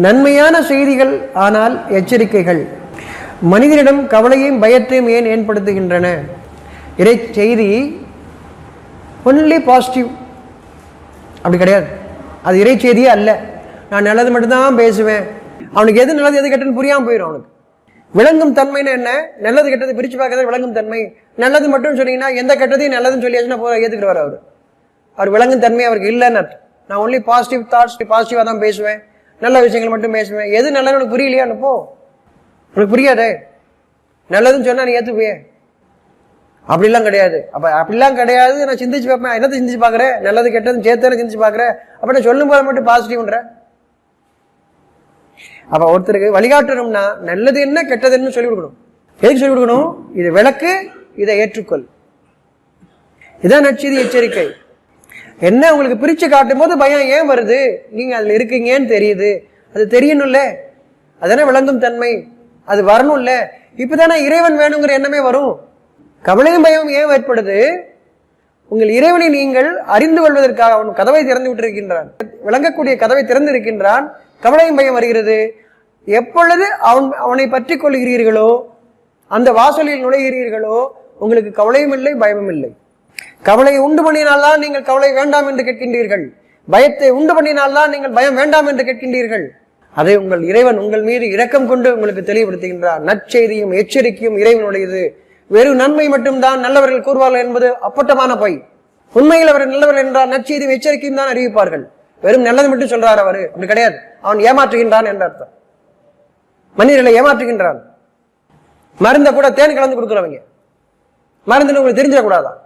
நன்மையான செய்திகள் ஆனால் எச்சரிக்கைகள் மனிதனிடம் கவலையும் பயத்தையும் ஏன் ஏற்படுத்துகின்றன? இறை செய்தி ஒன்லி பாசிட்டிவ் அப்படி கிடையாது. அது இறை செய்தியே அல்ல. நான் நல்லது மட்டும்தான் பேசுவேன். அவனுக்கு எது நல்லது எது கெட்டதுன்னு புரியாமல் போயிடும். அவனுக்கு விளங்கும் தன்மைன்னு என்ன? நல்லது கெட்டது பிரித்து பார்க்கறது விளங்கும் தன்மை. நல்லது மட்டும் சொன்னீங்கன்னா எந்த கெட்டதையும் நல்லதுன்னு சொல்லியாச்சுன்னா போகிற ஏற்றுக்கிறவர் அவர் விளங்கும் தன்மை அவருக்கு இல்லைன்னு அர்த்தம். நான் ஒன்லி பாசிட்டிவ் தாட்ஸ் பாசிட்டிவாக தான் பேசுவேன், நல்ல விஷயங்கள் மட்டும் பேசுவேன். எது நல்லதுன்னு உனக்கு புரியலையான்னு போ, உனக்கு புரியாதே. நல்லதுன்னு சொன்னால் நீ ஏற்றுப்பியே. அப்படிலாம் கிடையாது. அப்போ அப்படிலாம் கிடையாது. நான் சிந்திச்சு பார்ப்பேன். என்னத்தை சிந்திச்சு பார்க்குறேன்? நல்லது கெட்டதுன்னு சேர்த்து சிந்திச்சு பார்க்குறேன். அப்போ நான் சொல்லும் போது மட்டும் பாசிட்டிவ்ன்ற. அப்போ ஒருத்தருக்கு வழிகாட்டணும்னா நல்லது என்ன கெட்டது என்ன சொல்லிக் கொடுக்கணும். எதுக்கு சொல்லிக் கொடுக்கணும்? இது விளக்கு, இதை ஏற்றுக்கொள். இதான் நற்செய்தி எச்சரிக்கை. என்ன உங்களுக்கு பிரித்து காட்டும் போது பயம் ஏன் வருது? நீங்க அதுல இருக்கீங்கன்னு தெரியுது. அது தெரியணும்ல, அதானே விளங்கும் தன்மை. அது வரணும்ல. இப்பதானே இறைவன் வேணுங்கிற எண்ணமே வரும். கவலையும் பயம் ஏன் ஏற்படுது? உங்கள் இறைவனை நீங்கள் அறிந்து கொள்வதற்காக அவன் கதவை திறந்து விட்டிருக்கின்றான். விளங்கக்கூடிய கதவை திறந்து இருக்கின்றான். கவலையும் பயம் வருகிறது எப்பொழுது அவனை பற்றி கொள்கிறீர்களோ, அந்த வாசலில் நுழைகிறீர்களோ, உங்களுக்கு கவலையும் இல்லை பயமும் இல்லை. கவலையை உண்டு பண்ணினால்தான் நீங்கள் கவலை வேண்டாம் என்று கேட்கின்றீர்கள். பயத்தை உண்டு பண்ணினால்தான் நீங்கள் பயம் வேண்டாம் என்று கேட்கின்றீர்கள். அதை உங்கள் இறைவன் உங்கள் மீது இரக்கம் கொண்டு உங்களுக்கு தெளிவுபடுத்துகின்றார். நற்செய்தியும் எச்சரிக்கையும் இறைவனுடையது. வெறும் நன்மை மட்டும்தான் நல்லவர்கள் கூறுவார்கள் என்பது அப்பட்டமான பொய். உண்மையில் அவர் நல்லவர்கள் என்றால் நற்செய்தியும் எச்சரிக்கையும் தான் அறிவிப்பார்கள். வெறும் நல்லது மட்டும் சொல்றார் அவரு, அப்படி கிடையாது. அவன் ஏமாற்றுகின்றான் என்ற அர்த்தம். மனிதர்களை ஏமாற்றுகின்றான். மருந்தை கூட தேன் கலந்து கொடுக்குறவங்க. மருந்துன்னு உங்களுக்கு தெரிஞ்சிடக்கூடாதான்.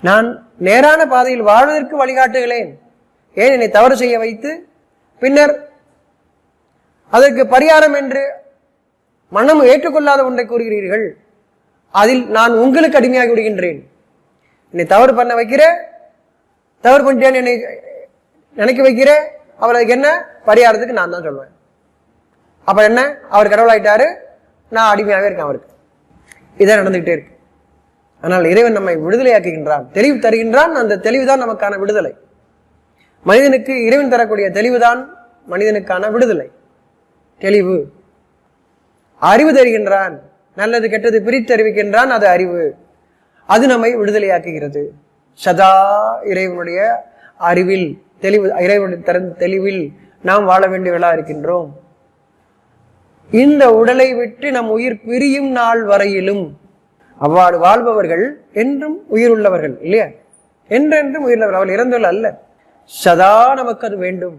நான் நேரான பாதையில் வாழ்வதற்கு வழிகாட்டுகிறேன். ஏன் என்னை தவறு செய்ய வைத்து பின்னர் அதற்கு பரிகாரம் என்று மனம் ஏற்றுக்கொள்ளாத ஒன்றை கூறுகிறீர்கள். அதில் நான் உங்களுக்கு அடிமையாகி விடுகின்றேன். என்னை தவறு பண்ண வைக்கிற, தவறு பண்ணிட்டேன்னு என்னை நினைக்க வைக்கிற, அவர் அதுக்கு என்ன பரிகாரத்துக்கு நான் தான் சொல்லுவேன். அப்ப என்ன, அவர் கடவுளாயிட்டாரு, நான் அடிமையாகவே இருக்கேன் அவருக்கு. இதான் நடந்துகிட்டே இருக்கு. ஆனால் இறைவன் நம்மை விடுதலையாக்குகின்றான், தெளிவு தருகின்றான். அந்த தெளிவுதான் நமக்கான விடுதலை. மனிதனுக்கு இறைவன் தரக்கூடிய தெளிவுதான் மனிதனுக்கான விடுதலை. தெளிவு. அறிவு தருகின்றான், நல்லது கெட்டது பிரித்து அறிவிக்கின்றான். அது அறிவு. அது நம்மை விடுதலையாக்குகிறது. சதா இறைவனுடைய அறிவில் தெளிவு, இறைவனுடைய தரும் தெளிவில் நாம் வாழ வேண்டியவர்களா இருக்கின்றோம். இந்த உடலை விட்டு நம் உயிர் பிரியும் நாள் வரையிலும் அவ்வாறு வாழ்பவர்கள் என்றும் உயிர் உள்ளவர்கள் இல்லையா? என்றென்றும் உயிர் உள்ளவர்கள். அவள் இறந்தவர்கள் அல்ல. சதா நமக்கு அது வேண்டும்.